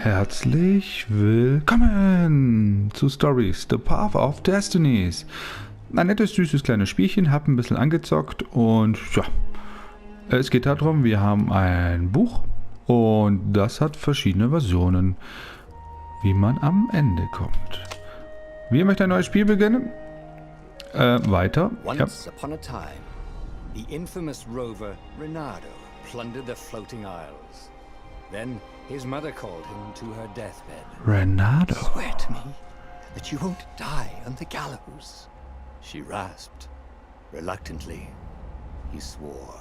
Herzlich willkommen zu Stories, The Path of Destinies. Ein nettes, süßes kleines Spielchen, hab ein bisschen angezockt und ja, es geht darum, wir haben ein Buch und das hat verschiedene Versionen, wie man am Ende kommt. Wie möchte ein neues Spiel beginnen? Weiter. Once upon a time, the infamous rover Renato plundered the floating isles. Then his mother called him to her deathbed. Renato. Swear to me that you won't die on the gallows. She rasped. Reluctantly, he swore.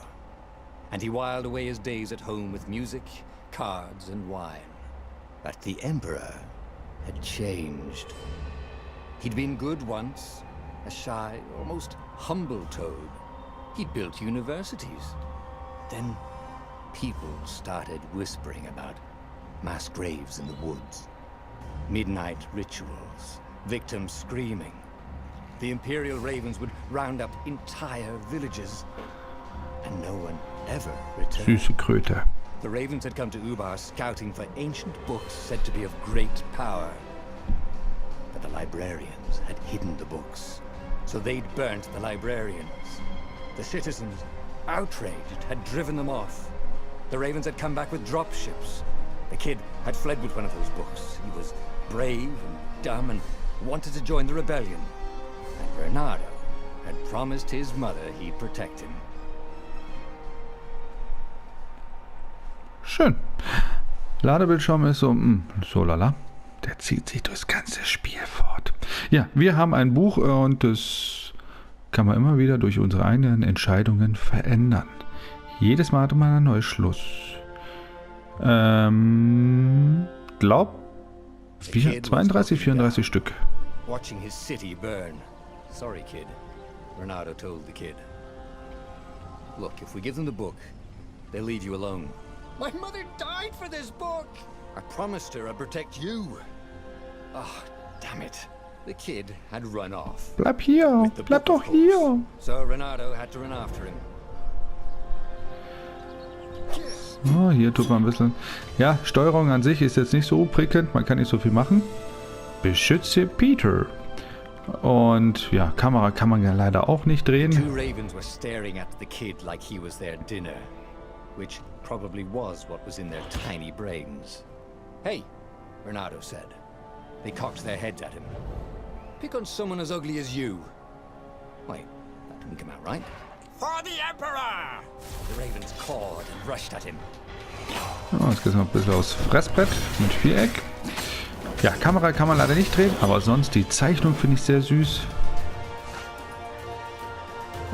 And he whiled away his days at home with music, cards, and wine. But the Emperor had changed. He'd been good once, a shy, almost humble toad. He'd built universities. Then people started whispering about mass graves in the woods, midnight rituals, victims screaming. The Imperial Ravens would round up entire villages, and no one ever returned. Süße Kröte. The Ravens had come to Ubar scouting for ancient books said to be of great power. But the librarians had hidden the books, so they'd burnt the librarians. The citizens, outraged, had driven them off. The Ravens had come back with dropships. The kid had fled with one of those books. He was brave and dumb and wanted to join the rebellion. And Bernardo had promised his mother he'd protect him. Schön. Ladebildschirm ist so lala. Der zieht sich durchs ganze Spiel fort. Ja, wir haben ein Buch und das kann man immer wieder durch unsere eigenen Entscheidungen verändern. Jedes Mal hat man ein neues Schluss. Glaub 32, 34 Stück. Watching his city burn. Sorry, kid. Renato told the kid. Look, if we give them the book, they'll leave you alone. My mother died for this book! I promised her I'd protect you. Oh, damn it. The kid had run off. Bleib hier! Bleib doch hier! So Renato had to run after him. Oh, hier tut man ein bisschen... Ja, Steuerung an sich ist jetzt nicht so prickelnd, man kann nicht so viel machen. Beschütze Peter. Und ja, Kamera kann man ja leider auch nicht drehen. Two ravens were staring at the kid like he was their dinner, which probably was what was in their tiny brains. Hey, Renato said. They cocked their heads at him. Pick on someone as ugly as you. Wait, that didn't come out right. For the Emperor! The ravens cawed and rushed at him. Oh, jetzt geht es noch ein bisschen aufs Fressbrett mit Viereck. Ja, Kamera kann man leider nicht drehen, aber sonst die Zeichnung finde ich sehr süß.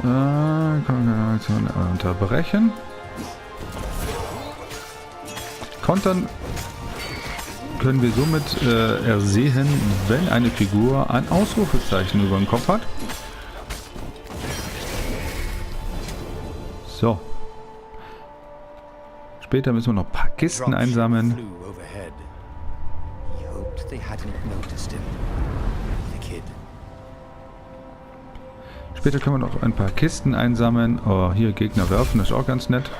Kombination unterbrechen. Kontern können wir somit ersehen, wenn eine Figur ein Ausrufezeichen über dem Kopf hat. So. Später müssen wir noch ein paar Kisten einsammeln. Später können wir noch ein paar Kisten einsammeln. Oh, hier Gegner werfen, das ist auch ganz nett.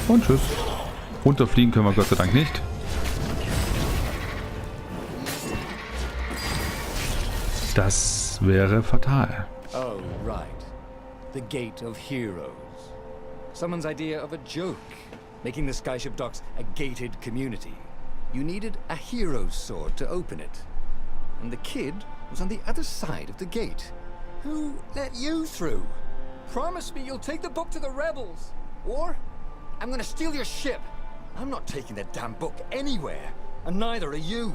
Und tschüss. Runterfliegen können wir Gott sei Dank nicht. Das wäre fatal. Oh, right. The Gate of Heroes. Someone's idea of a joke, making the Skyship docks a gated community. You needed a hero's sword to open it. And the kid was on the other side of the gate. Who let you through? Promise me you'll take the book to the rebels. Or I'm gonna steal your ship. I'm not taking that damn book anywhere. And neither are you.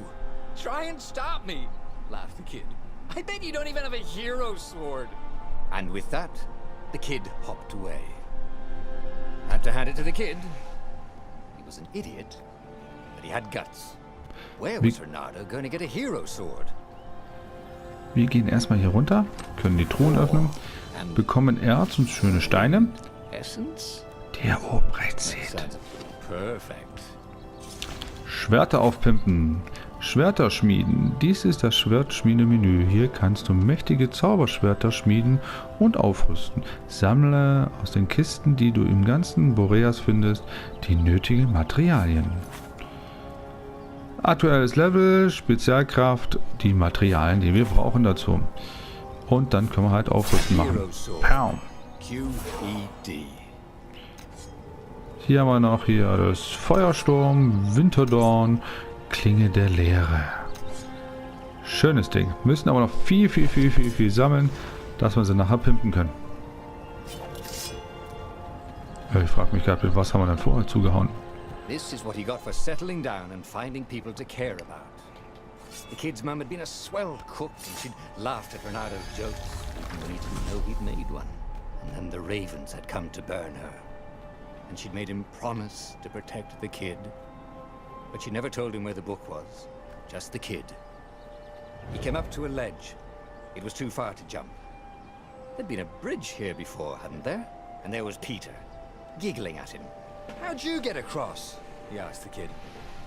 Try and stop me, laughed the kid. I bet you don't even have a hero sword. And with that, the kid hopped away. Had to hand it to the kid. He was an idiot, but he had guts. Where was Renato going to get a hero sword? Wir gehen erstmal hier runter, können die Truhen öffnen, bekommen Erz und schöne Steine, die ihr oben rechts seht. Schwerter aufpimpen, Schwerter schmieden. Dies ist das Schwertschmiedemenü. Hier kannst du mächtige Zauberschwerter schmieden und aufrüsten. Sammle aus den Kisten, die du im ganzen Boreas findest, die nötigen Materialien. Aktuelles Level, Spezialkraft, die Materialien, die wir brauchen dazu. Und dann können wir halt Aufrüsten machen. Pow. Hier haben wir noch das Feuersturm, Winterdorn, Klinge der Leere. Schönes Ding. Müssen aber noch viel sammeln, dass wir sie nachher pimpen können. Ich frage mich gerade, was haben wir denn vorher zugehauen? This is what he got for settling down and finding people to care about. The kid's mum had been a swell cook and she'd laughed at Renado's jokes, even when he didn't know he'd made one. And then the ravens had come to burn her. And she'd made him promise to protect the kid. But she never told him where the book was. Just the kid. He came up to a ledge. It was too far to jump. There'd been a bridge here before, hadn't there? And there was Peter, giggling at him. How'd you get across? He asked the kid.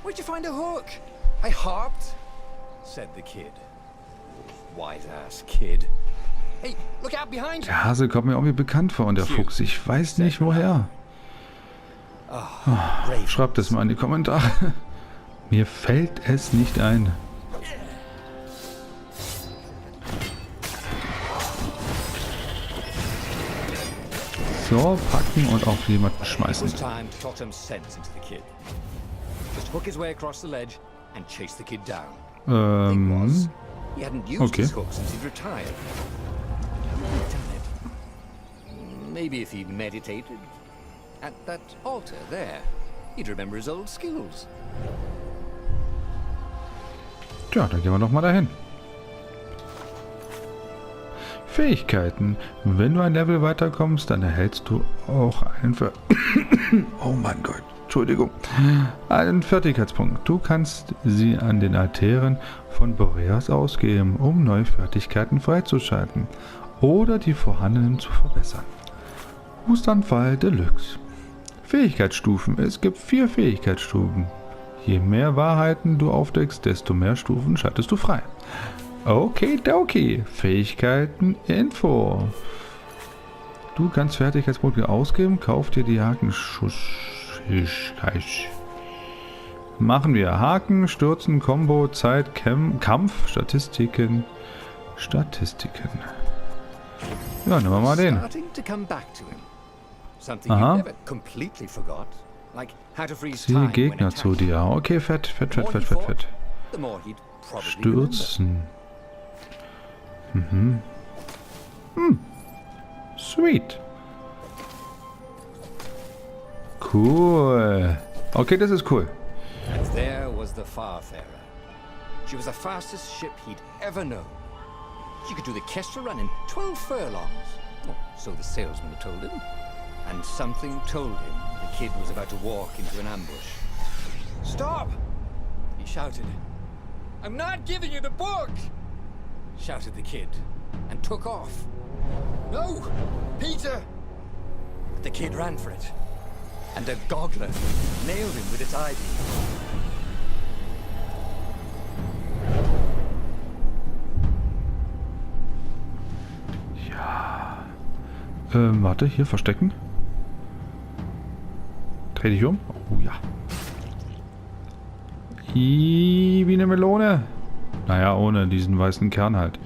Where'd you find a hook? I hopped, said the kid. Wise-ass kid. Hey, look out behind you. Der Hase kommt mir irgendwie bekannt vor und der Fuchs, ich weiß nicht woher. Schreibt es mal in die Kommentare. Mir fällt es nicht ein. So, packen und auf jemanden schmeißen. Okay. Maybe if he meditated at that altar there, he'd remember his old skills. Tja, dann gehen wir doch mal dahin. Fähigkeiten. Wenn du ein Level weiterkommst, dann erhältst du auch einen oh mein Gott, Entschuldigung. Einen Fertigkeitspunkt. Du kannst sie an den Altären von Boreas ausgeben, um neue Fertigkeiten freizuschalten oder die vorhandenen zu verbessern. Hustanfall Deluxe. Fähigkeitsstufen. Es gibt 4 Fähigkeitsstufen. Je mehr Wahrheiten du aufdeckst, desto mehr Stufen schaltest du frei. Okay. Fähigkeiten Info. Du kannst Fertigkeitspunkte ausgeben. Kauf dir die Hakenschuss. Machen wir Haken, Stürzen, Combo, Zeit, Kampf, Statistiken. Ja, nehmen wir mal den. Aha. Ziehe Gegner zu dir. Okay, fett. Stürzen. Sweet. Cool. Okay, das ist cool. And there was the Farfarer. She was the fastest ship he'd ever known. She could do the Kestra run in 12 furlongs. Oh, so the salesman had told him. And something told him the kid was about to walk into an ambush. Stop! He shouted. I'm not giving you the book! Shouted the kid, and took off. No! Peter! But the kid ran for it. And a goggler nailed him with its eye-beam. Ja. Warte, hier verstecken. Dreh dich um. Oh ja. Wie eine Melone. Naja, ohne diesen weißen Kern halt.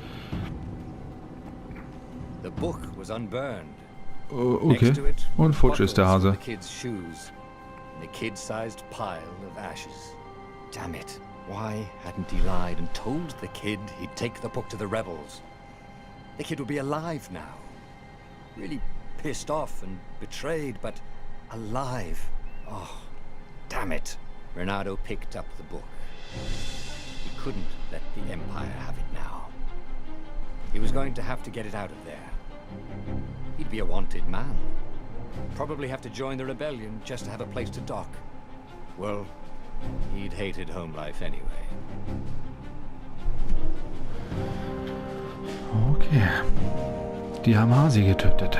The book was unburned. Okay. Und futsch ist der Hase. A kid-sized pile of ashes. Damn it. Why hadn't he lied and told the kid he'd take the book to the rebels? The kid would be alive now. Really pissed off and betrayed, but alive. Oh, damn it. Renado picked up the book. He couldn't let the Empire have it now. He was going to have to get it out of there. He'd be a wanted man. Probably have to join the rebellion just to have a place to dock. Well, he'd hated home life anyway. Okay. Die haben Hasi getötet.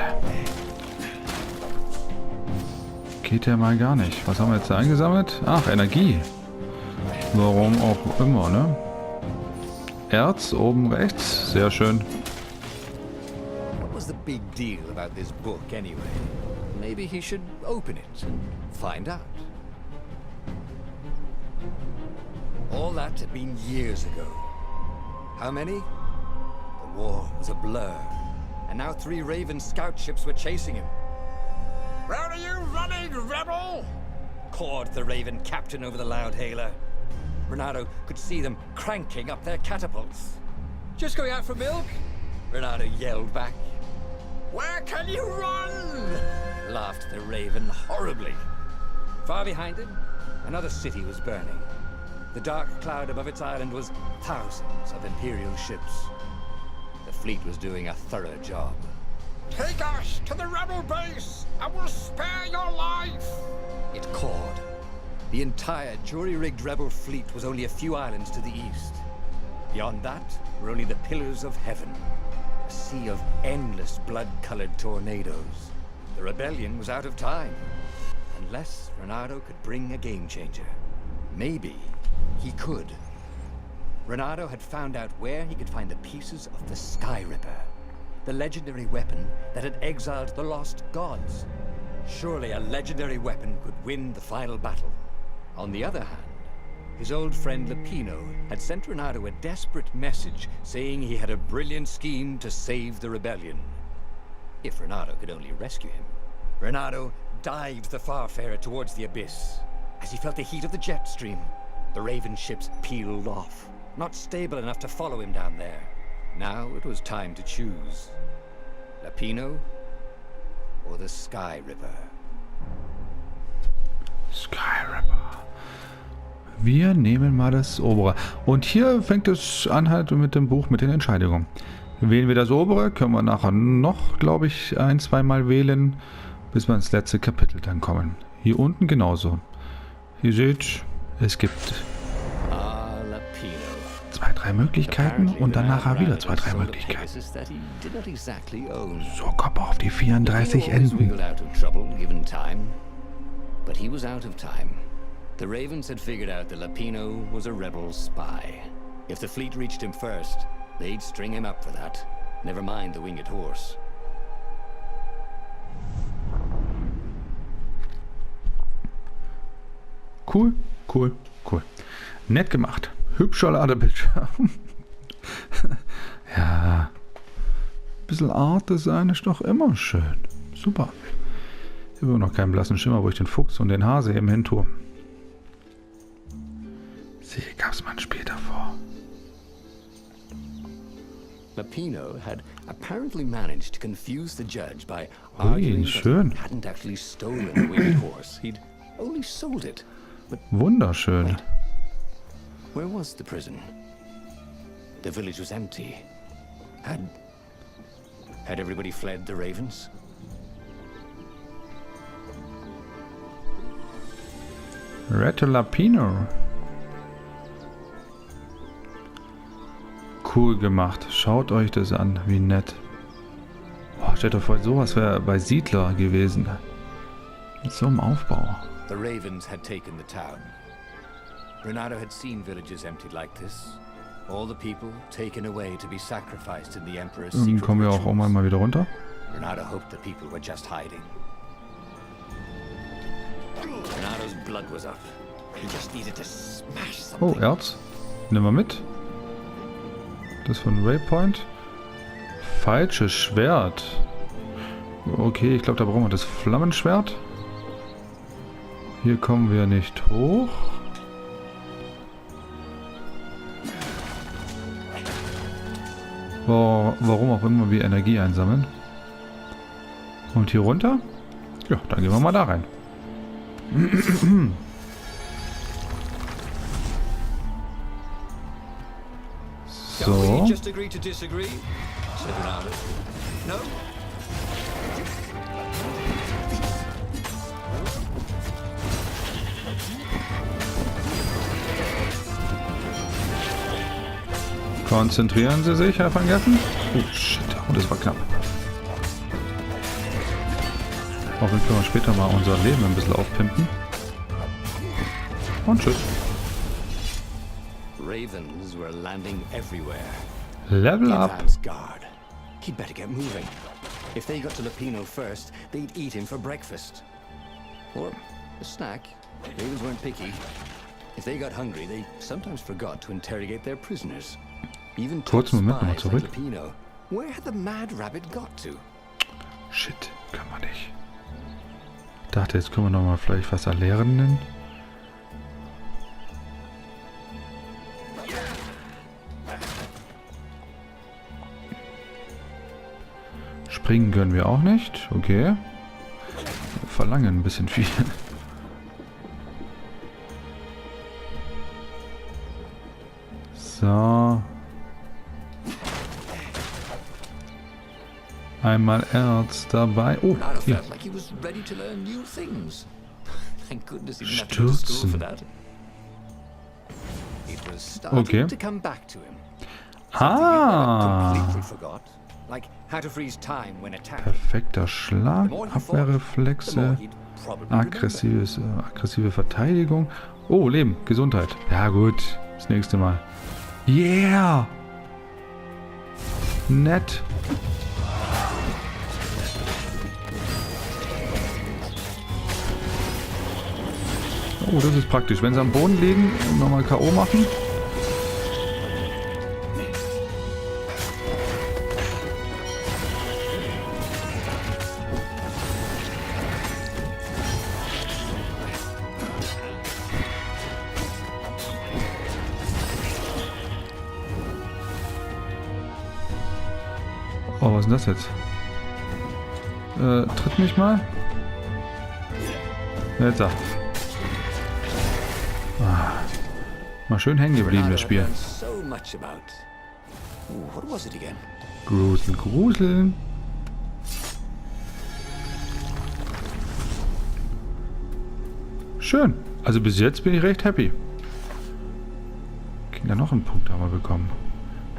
Geht ja mal gar nicht. Was haben wir jetzt da eingesammelt? Ach, Energie. Warum auch immer, ne? Herz oben rechts. Sehr schön. What was the big deal about this book anyway? Maybe he should open it and find out. All that had been years ago. How many? The war was a blur. And now 3 Raven scout ships were chasing him. "Where are you running, rebel?" cawed the Raven captain over the loud hailer. Renato could see them cranking up their catapults. "Just going out for milk?" Renato yelled back. "Where can you run?" laughed the Raven horribly. Far behind him, another city was burning. The dark cloud above its island was thousands of Imperial ships. The fleet was doing a thorough job. "Take us to the rebel base! I will spare your life!" it cawed. The entire jury-rigged rebel fleet was only a few islands to the east. Beyond that were only the pillars of heaven, a sea of endless blood-colored tornadoes. The rebellion was out of time, unless Renato could bring a game-changer. Maybe he could. Renato had found out where he could find the pieces of the Sky Ripper, the legendary weapon that had exiled the lost gods. Surely a legendary weapon could win the final battle. On the other hand, his old friend Lapino had sent Renato a desperate message saying he had a brilliant scheme to save the rebellion. If Renato could only rescue him. Renato dived the Farfarer towards the abyss. As he felt the heat of the jet stream, the Raven ships peeled off, not stable enough to follow him down there. Now it was time to choose. Lapino or the Sky Ripper. Sky Ripper. Wir nehmen mal das obere. Und hier fängt es an halt mit dem Buch mit den Entscheidungen. Wählen wir das obere, können wir nachher noch, glaube ich, 1-2 Mal wählen, bis wir ins letzte Kapitel dann kommen. Hier unten genauso. Ihr seht, es gibt 2-3 Möglichkeiten und dann nachher wieder 2-3 Möglichkeiten. So, kommt auf die 34 Enden. But he was out of time. The Ravens had figured out that Lapino was a rebel spy. If the fleet reached him first, they'd string him up for that. Never mind the winged horse. Cool, cool, cool. Nett gemacht. Hübscher Ladebildschirm. Ja. Ein bisschen Art Design ist doch immer schön. Super. Ich habe noch keinen blassen Schimmer, wo ich den Fuchs und den Hase eben hin tue. Hier gab es mal ein Spiel davor. Lapino had apparently managed to confuse the judge by Ui, arguing schön. that he hadn't actually stolen the winged horse. He'd only sold it. But Wunderschön. wait, where was the prison? The village was empty. Had everybody fled the Ravens? Rette Lapino. Cool gemacht. Schaut euch das an. Wie nett. Boah, stellt euch vor, sowas wäre bei Siedler gewesen. Mit so einem Aufbau. The Ravens had taken the town. Renato had seen villages emptied like this. All the people taken away to be sacrificed in the Emperor's Dann secret kommen wir auch rituals. irgendwann mal wieder runter. Renato hoped the people were just hiding. Renato's blood was up. He just needed to smash Oh, something. Erz. Nehmen wir mit. Das von Waypoint. Falsches Schwert. Okay, ich glaube, da brauchen wir das Flammenschwert. Hier kommen wir nicht hoch. Warum auch immer wir Energie einsammeln. Und hier runter? Ja, dann gehen wir mal da rein. Shall we So. just agree to disagree? Said Renato. No? Konzentrieren Sie sich, Herr Van Geffen. Oh, shit. Oh, das war knapp. Hoffentlich können wir später mal unser Leben ein bisschen aufpimpen. Und tschüss. Ravens were landing everywhere. Level Give up. Hans guard. He'd better get moving. If they got to Lapino first, they'd eat him for breakfast. Or a snack. Ravens weren't picky. If they got hungry, they sometimes forgot to interrogate their prisoners. Even Kurz, Moment, mal zurück. like Lapino. Where had the mad rabbit got to? Shit, kann man nicht. Dachte, jetzt können wir noch mal vielleicht was erlernen. Springen können wir auch nicht. Okay. Wir verlangen ein bisschen viel. So. Einmal Herz dabei. Oh, hier. Stürzen. Okay. Perfekter Schlag, Abwehrreflexe, aggressive Verteidigung. Oh, Leben, Gesundheit. Ja gut, das nächste Mal. Yeah! Nett. Oh, das ist praktisch. Wenn sie am Boden liegen, nochmal K.O. machen. Oh, was ist denn das jetzt? Tritt mich mal. Jetzt da. Mal schön hängen geblieben, das Spiel. Gruseln, gruseln. Schön. Also bis jetzt bin ich recht happy. Kriegen da noch einen Punkt haben wir bekommen.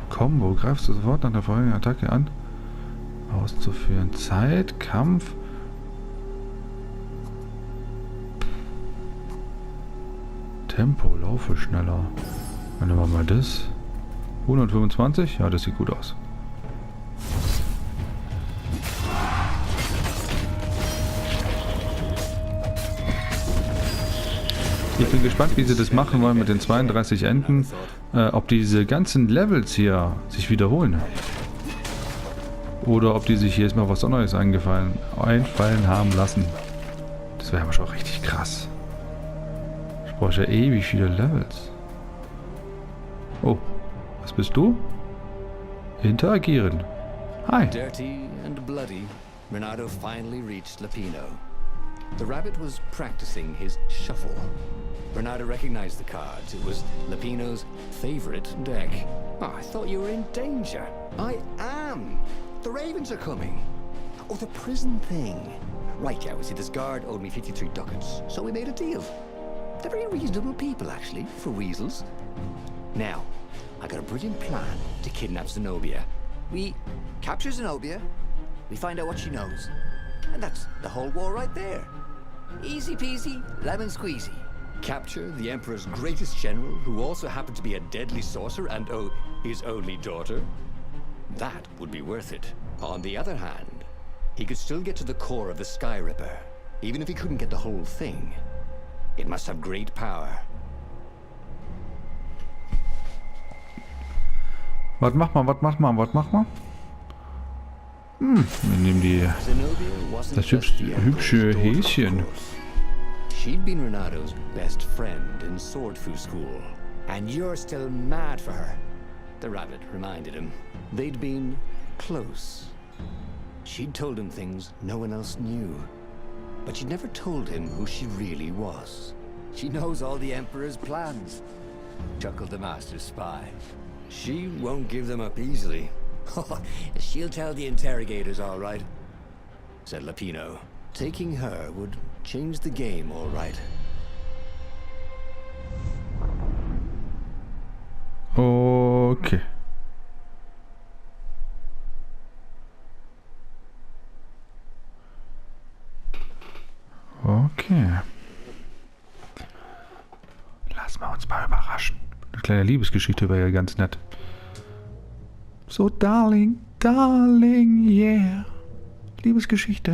Combo. Greifst du sofort nach der vorherigen Attacke an. Auszuführen. Zeit. Kampf. Tempo, laufe schneller. Dann nehmen wir mal das. 125? Ja, das sieht gut aus. Ich bin gespannt, wie sie das machen wollen mit den 32 Enden. Ob diese ganzen Levels hier sich wiederholen. Oder ob die sich jedes Mal was Neues einfallen haben lassen. Das wäre aber schon richtig krass. Ich brauche ja ewig viele Levels. Oh, was bist du? Interagieren. Hi. Dirty and bloody, Renato finally reached Lapino. The rabbit was practicing his shuffle. Renato recognized the cards. It was Lapino's favorite deck. Oh, I thought you were in danger. I am. The ravens are coming. Oh, the prison thing. Right, yeah, see, this guard owed me 53 ducats, so we made a deal. They're very reasonable people, actually, for weasels. Now, I got a brilliant plan to kidnap Zenobia. We capture Zenobia, we find out what she knows, and that's the whole war right there. Easy peasy, lemon squeezy. Capture the Emperor's greatest general, who also happened to be a deadly sorcerer and, oh, his only daughter. That would be worth it. On the other hand, he could still get to the core of the Sky Ripper, even if he couldn't get the whole thing. It must have great power. Was macht man? Wir nehmen das hübsche Häschen. She'd been Renato's best friend in Swordfu school. And you're still mad for her. The rabbit reminded him. They'd been close. She'd told him things no one else knew. But she'd never told him who she really was. She knows all the Emperor's plans, chuckled the master spy. She won't give them up easily. She'll tell the interrogators, all right, said Lapino. Taking her would change the game, all right. Okay. Okay. Lassen wir uns mal überraschen. Eine kleine Liebesgeschichte wäre ja ganz nett. So, Darling, Darling, yeah. Liebesgeschichte.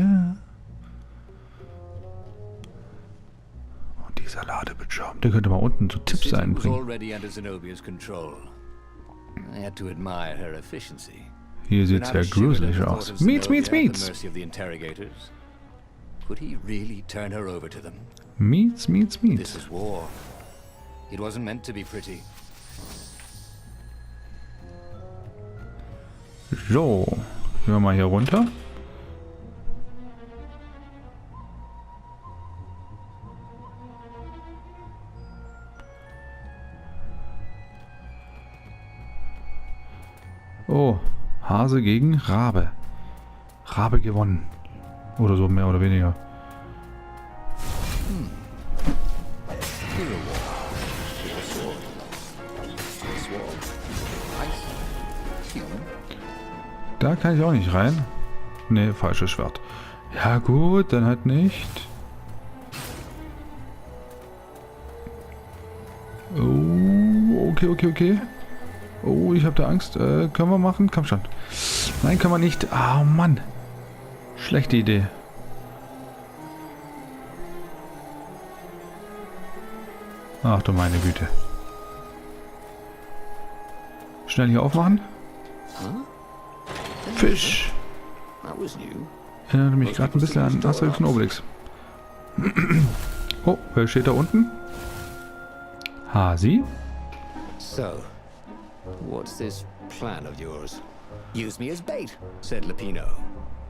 Und dieser Ladebildschirm. Ja, der könnte mal unten so Tipps einbringen. Hier sieht es ja gruselig aus. Meets. Could he really turn her over to them? Meets. This is war. It wasn't meant to be pretty. So, gehen wir mal hier runter. Oh, Hase gegen Rabe. Rabe gewonnen. Oder so, mehr oder weniger. Da kann ich auch nicht rein. Ne, falsches Schwert. Ja gut, dann halt nicht. Oh, okay. Oh, ich habe da Angst. Können wir machen? Komm schon. Nein, können wir nicht. Ah, Mann. Schlechte Idee. Ach du meine Güte. Schnell hier aufmachen. Fisch. Erinnert mich gerade ein bisschen an Asterix und Obelix. Oh, wer steht da unten? Hasi? So, what's this plan of yours? Use me as bait, said Lupino.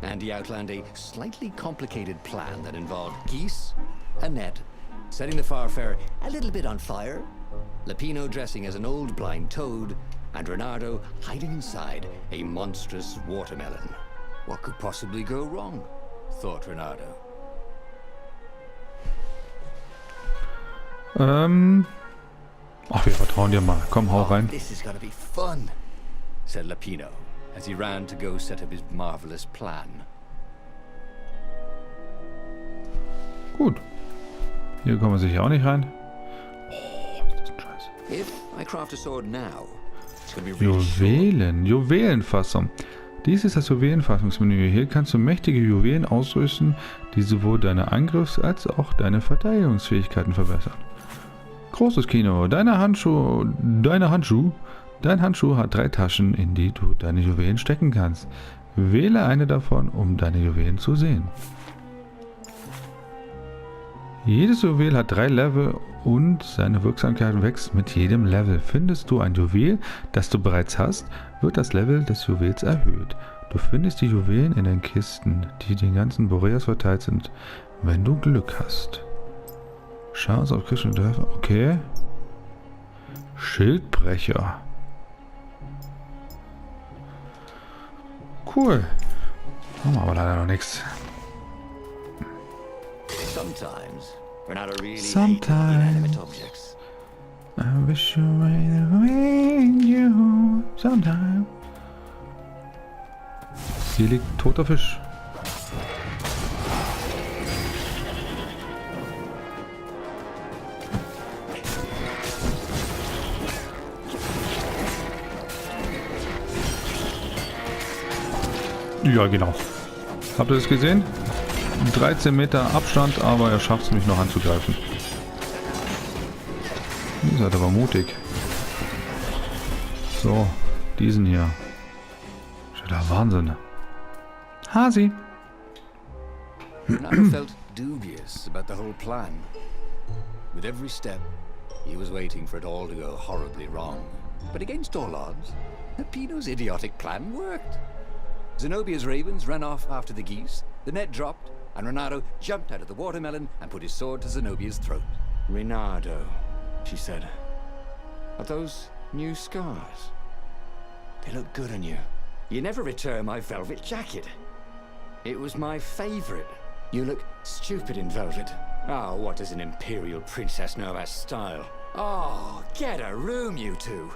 And he outlined a slightly complicated plan that involved geese, a net, setting the Farfarer a little bit on fire, Lupino dressing as an old blind toad, and Reynardo hiding inside a monstrous watermelon. What could possibly go wrong? Thought Reynardo. Ach, wir vertrauen dir mal. Komm, hau rein. This is gonna be fun, said Lupino, as he ran to go set up his marvelous plan. Gut. Hier kommen wir sicher auch nicht rein. Oh, ist das ein Scheiß. If I craft a sword now, it's gonna be really Juwelen. Juwelenfassung. Dies ist das Juwelenfassungsmenü. Hier kannst du mächtige Juwelen ausrüsten, die sowohl deine Angriffs- als auch deine Verteidigungsfähigkeiten verbessern. Großes Kino. Dein Handschuh hat 3 Taschen, in die du deine Juwelen stecken kannst. Wähle eine davon, um deine Juwelen zu sehen. Jedes Juwel hat 3 Level und seine Wirksamkeit wächst mit jedem Level. Findest du ein Juwel, das du bereits hast, wird das Level des Juwels erhöht. Du findest die Juwelen in den Kisten, die den ganzen Boreas verteilt sind, wenn du Glück hast. Chance auf Christen Dörfer. Okay. Schildbrecher. Cool. Haben wir aber leider noch nichts. Sometimes, Reynardo really Sometimes. hated inanimate objects. I wish you were you sometime. Hier liegt toter Fisch. Ja, genau. Habt ihr das gesehen? 13 Meter Abstand, aber er schafft es, mich noch anzugreifen. Ihr seid aber mutig. So, diesen hier. Ist ja der Wahnsinn. Hasi. Reynardo felt dubious about the whole plan. With every step, he was waiting for it all to go horribly wrong. But against all odds, Lupino's idiotic plan worked. Zenobia's ravens ran off after the geese, the net dropped, and Reynardo jumped out of the watermelon and put his sword to Zenobia's throat. Reynardo, she said, are those new scars? They look good on you. You never return my velvet jacket. It was my favorite. You look stupid in velvet. Oh, what does an imperial princess know about style? Oh, get a room, you two,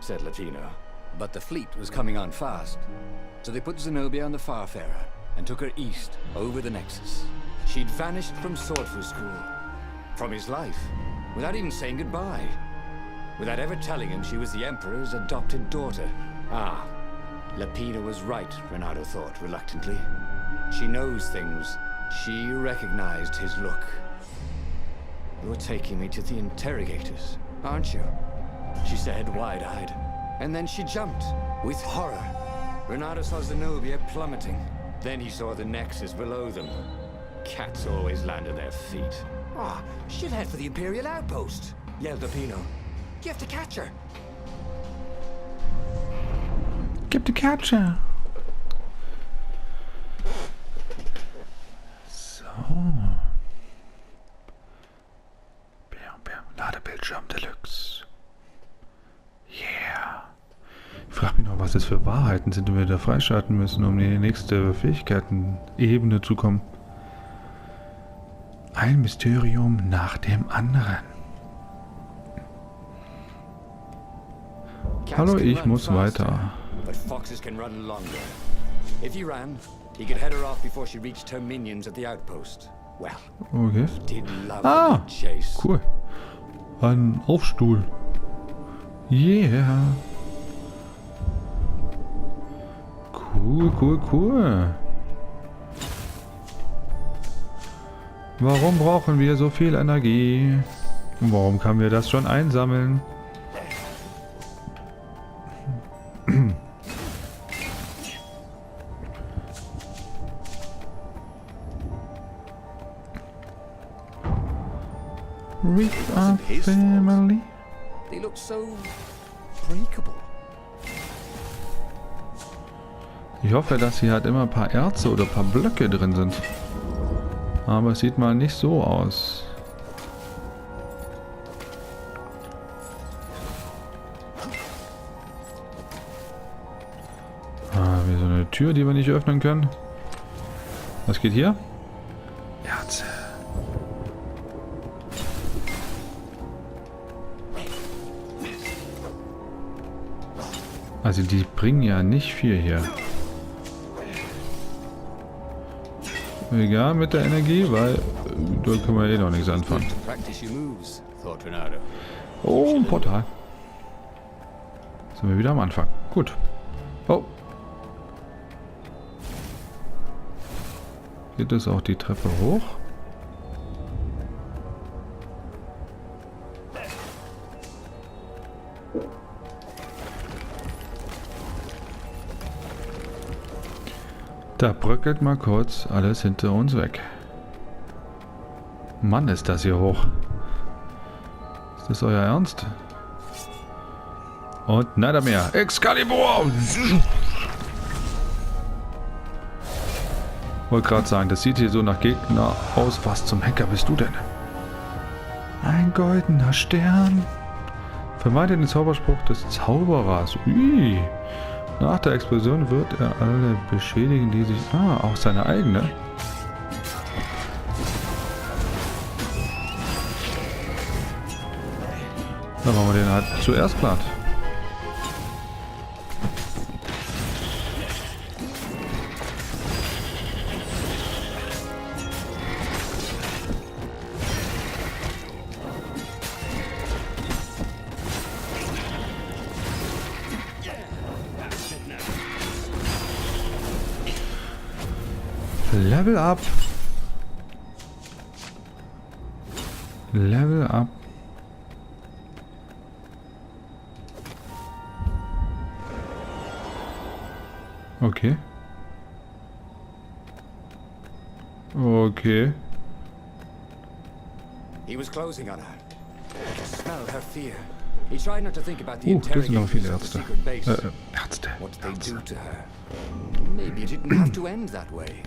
said Lupino. But the fleet was coming on fast, so they put Zenobia on the Farfarer and took her east, over the Nexus. She'd vanished from Swordfu School, from his life, without even saying goodbye, without ever telling him she was the Emperor's adopted daughter. Ah, Lupino was right, Reynardo thought reluctantly. She knows things. She recognized his look. You're taking me to the interrogators, aren't you? She said, wide-eyed. And then she jumped, with horror. Renato saw Zenobia plummeting. Then he saw the nexus below them. Cats always land on their feet. Ah, she'll head for the Imperial outpost, yelled Pino. You have to catch her. Gibt die Catcher. So. Ladebildschirm Deluxe. Yeah. Ich frage mich noch, was es für Wahrheiten sind, die wir da freischalten müssen, um in die nächste Fähigkeiten-Ebene zu kommen. Ein Mysterium nach dem anderen. Hallo, ich muss weiter. But foxes can run longer. If he ran, he could head her off before she reached her minions at the outpost. Well, Okay. did love a good chase. Cool. Ein Aufstuhl. Yeah. Cool, cool, cool. Warum brauchen wir so viel Energie? Und warum können wir das schon einsammeln? We are family. They look so breakable. Ich hoffe, dass hier halt immer ein paar Erze oder ein paar Blöcke drin sind. Aber es sieht mal nicht so aus. Wie so eine Tür, die wir nicht öffnen können. Was geht hier? Herz. Also die bringen ja nicht viel hier. Egal mit der Energie, weil da können wir eh noch nichts anfangen. Oh, ein Portal. Sind wir wieder am Anfang. Gut. Oh. Geht es auch die Treppe hoch? Da bröckelt mal kurz alles hinter uns weg. Mann, ist das hier hoch. Ist das euer Ernst? Und nada mehr. Excalibur! Wollte gerade sagen, das sieht hier so nach Gegner aus. Was zum Henker bist du denn? Ein goldener Stern. Vermeide den Zauberspruch des Zauberers. Ui. Nach der Explosion wird er alle beschädigen, die sich... auch seine eigene. Dann machen wir den halt zuerst platt. Level up. Level up. Okay. Okay. He was closing on her. I could smell her fear. He tried not to think about the Das sind noch viele interrogators of the Ärzte. secret base. Ärzte. What did they do to her? Maybe it didn't have to end that way.